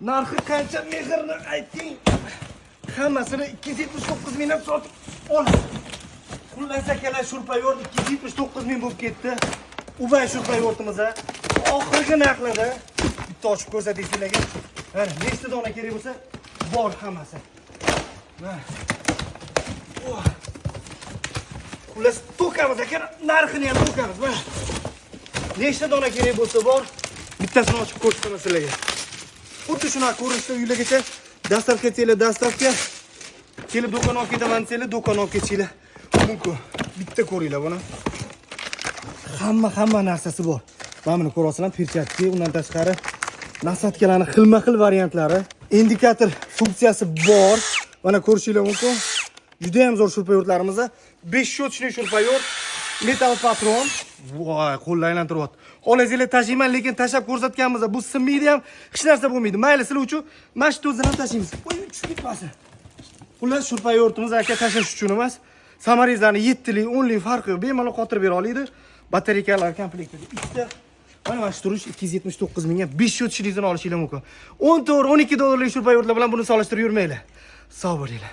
Narxi qancha mehrni ayting. Hammasini 279 mingdan sotib olasiz. Xullas akalar shurpayor 279 ming bo'lib ketdi. Ubay shurpayorimiz a. Oxirgi narxlarda bitta ochib ko'rsating sizlarga. Mana nechta dona kerak bo'lsa, bor hammasi. Mana. Xullas to'kamiz aka, narxini ham to'kamiz. Mana. Nechta dona kerak bo'lsa bor, bittasini ochib ko'rsataman sizlarga. Xuddi shunaqa ko'rinishda uylargacha dastavka kelib do'kon olib ketaman desanglar, do'kon olib ketishinglar mumkin. Bitta ko'ringlar buni. Hamma narsasi bor. Mana buni ko'rasizlar, perchatki, undan tashqari nasatkalarning xilma-xil variantlari, indikator funksiyasi bor. Mana ko'rishinglar mumkin. Juda ham zo'r shurpayortlarimiz. 5 shotchli shurpayor, metal patron. Voy, qo'llar aylantiryapti. Olazinglar tashiyman, lekin tashab ko'rsatganmiz. Bu sinmaydi ham, hech narsa bo'lmaydi. Mayli, sizlar uchun mana shu o'zini ham tashiymiz. Voy, tushib ketmasin. Xullas shurpayortimiz aka tashash uchun emas. Samarizlarning 7lik, 10lik farqi yo'q. Bemalol qotirib bera oladi. Batareykalar komplektida ikkita. Mana shu turish 279 mingga 5 shotchilikdan olishinglar mumkin. $10 $12 shurpayortlar bilan buni solishtirib yurmanglar. Sog' bo'linglar.